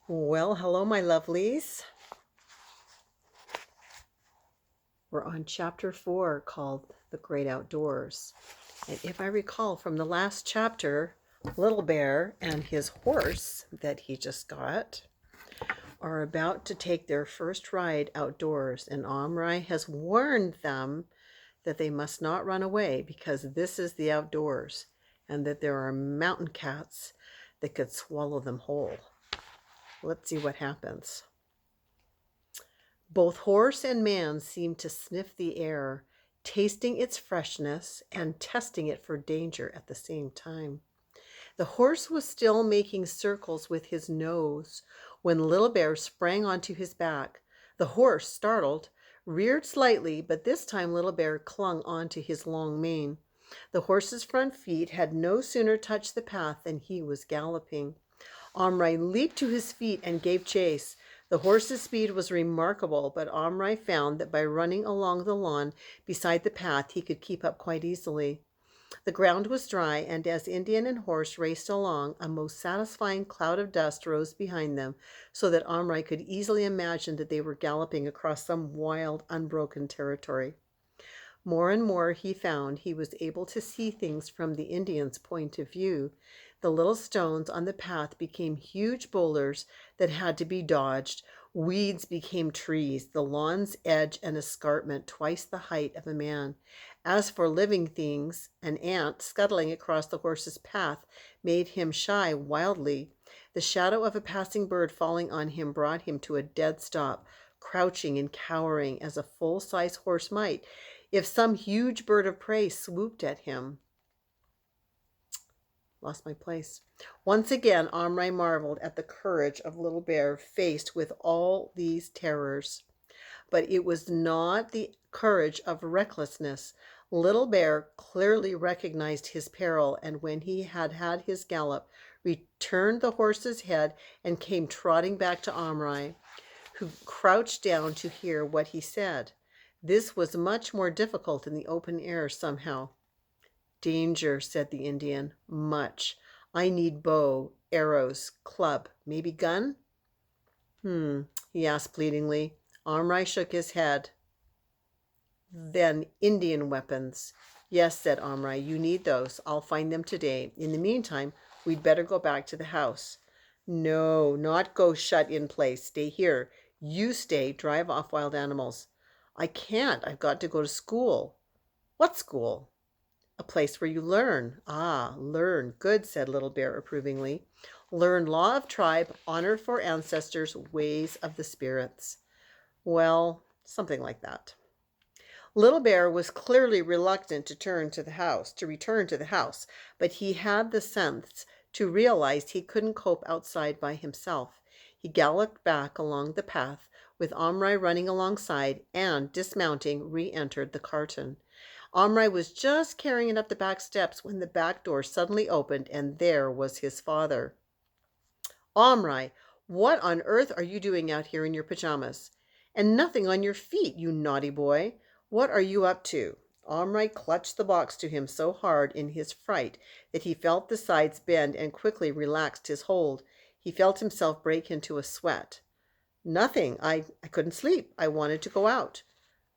Well, hello, my lovelies. We're on chapter 4 called The Great Outdoors. And if I recall from the last chapter, Little Bear and his horse that he just got are about to take their first ride outdoors. And Omri has warned them that they must not run away because this is the outdoors and that there are mountain cats that could swallow them whole. Let's see what happens. Both horse and man seemed to sniff the air, tasting its freshness and testing it for danger at the same time. The horse was still making circles with his nose when Little Bear sprang onto his back. The horse, startled, reared slightly, but this time Little Bear clung onto his long mane. The horse's front feet had no sooner touched the path than he was galloping. Omri leaped to his feet and gave chase. The horse's speed was remarkable, but Omri found that by running along the lawn beside the path he could keep up quite easily. The ground was dry, and as Indian and horse raced along, a most satisfying cloud of dust rose behind them, so that Omri could easily imagine that they were galloping across some wild, unbroken territory. More and more he found he was able to see things from the Indian's point of view. The little stones on the path became huge boulders that had to be dodged. Weeds became trees, the lawn's edge an escarpment twice the height of a man. As for living things, an ant scuttling across the horse's path made him shy wildly. The shadow of a passing bird falling on him brought him to a dead stop, crouching and cowering as a full-size horse might if some huge bird of prey swooped at him. Lost my place. Once again, Omri marveled at the courage of Little Bear faced with all these terrors. But it was not the courage of recklessness. Little Bear clearly recognized his peril, and when he had had his gallop, returned the horse's head and came trotting back to Omri, who crouched down to hear what he said. This was much more difficult in the open air somehow. Danger, said the Indian. Much. I need bow, arrows, club, maybe gun? He asked pleadingly. Omri shook his head. Then Indian weapons. Yes, said Omri, you need those. I'll find them today. In the meantime, we'd better go back to the house. No, not go shut in place. Stay here. You stay, drive off wild animals. I can't. I've got to go to school. What school? A place where you learn. Ah, learn. Good, said Little Bear approvingly. Learn law of tribe, honor for ancestors, ways of the spirits. Well, something like that. Little Bear was clearly reluctant to return to the house, but he had the sense to realize he couldn't cope outside by himself. He galloped back along the path, with Omri running alongside, and, dismounting, re-entered the carton. Omri was just carrying it up the back steps when the back door suddenly opened, and there was his father. Omri, what on earth are you doing out here in your pajamas? And nothing on your feet, you naughty boy. What are you up to? Omri clutched the box to him so hard in his fright that he felt the sides bend and quickly relaxed his hold. He felt himself break into a sweat. Nothing. I couldn't sleep. I wanted to go out.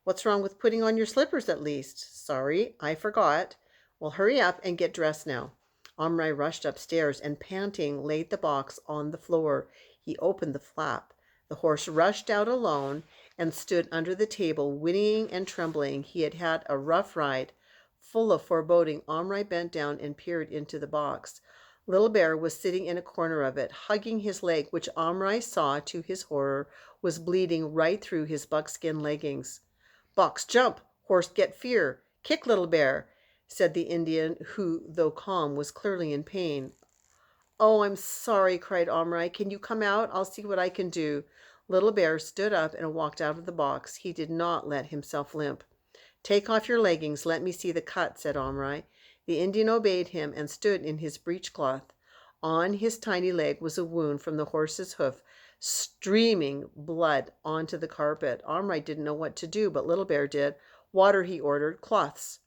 What's wrong with putting on your slippers at least? Sorry, I forgot. Well, hurry up and get dressed now. Omri rushed upstairs and, panting, laid the box on the floor. He opened the flap. The horse rushed out alone and stood under the table, whinnying and trembling. He had had a rough ride. Full of foreboding, Omri bent down and peered into the box. Little Bear was sitting in a corner of it, hugging his leg, which Omri saw, to his horror, was bleeding right through his buckskin leggings. Box jump, horse get fear, kick Little Bear, said the Indian, who, though calm, was clearly in pain. Oh, I'm sorry, cried Omri. Can you come out? I'll see what I can do. Little Bear stood up and walked out of the box. He did not let himself limp. Take off your leggings. Let me see the cut, said Omri. The Indian obeyed him and stood in his breechcloth. On his tiny leg was a wound from the horse's hoof, streaming blood onto the carpet. Omri didn't know what to do, but Little Bear did. Water, he ordered, cloths.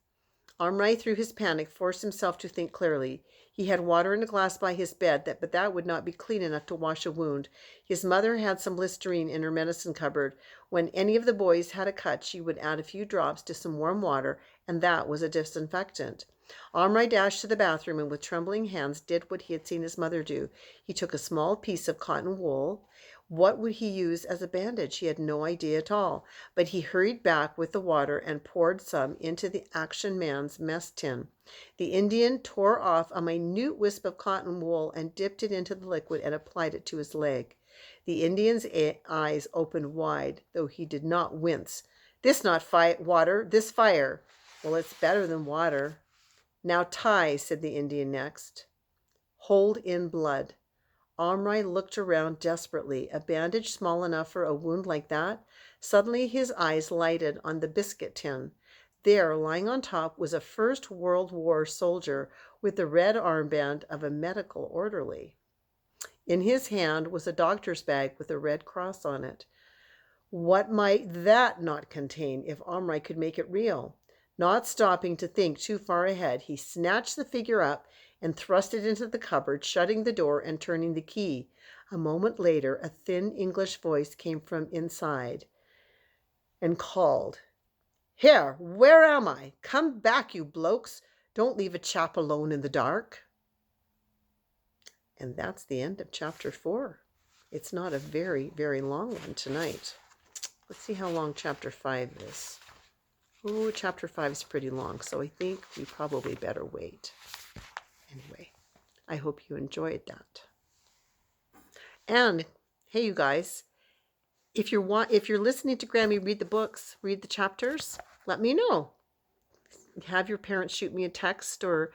Omri, through his panic, forced himself to think clearly. He had water in a glass by his bed, but that would not be clean enough to wash a wound. His mother had some Listerine in her medicine cupboard. When any of the boys had a cut, she would add a few drops to some warm water, and that was a disinfectant. Omri dashed to the bathroom and with trembling hands did what he had seen his mother do. He took a small piece of cotton wool. What would he use as a bandage? He had no idea at all. But he hurried back with the water and poured some into the Action Man's mess tin. The Indian tore off a minute wisp of cotton wool and dipped it into the liquid and applied it to his leg. The Indian's eyes opened wide, though he did not wince. This not water, this fire. Well, it's better than water. Now tie, said the Indian next. Hold in blood. Omri looked around desperately. A bandage small enough for a wound like that? Suddenly his eyes lighted on the biscuit tin. There, lying on top, was a First World War soldier with the red armband of a medical orderly. In his hand was a doctor's bag with a red cross on it. What might that not contain if Omri could make it real? Not stopping to think too far ahead, he snatched the figure up and thrust it into the cupboard, shutting the door and turning the key. A moment later, a thin English voice came from inside and called, "Here, where am I? Come back, you blokes. Don't leave a chap alone in the dark." And that's the end of chapter 4. It's not a very, very long one tonight. Let's see how long chapter 5 is. Oh, chapter 5 is pretty long, so I think we probably better wait. Anyway, I hope you enjoyed that. And hey, you guys, if you're listening to Grammy read the books, read the chapters, let me know. Have your parents shoot me a text or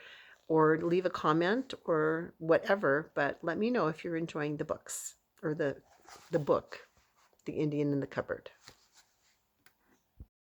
leave a comment or whatever, but let me know if you're enjoying the books or the book, The Indian in the Cupboard.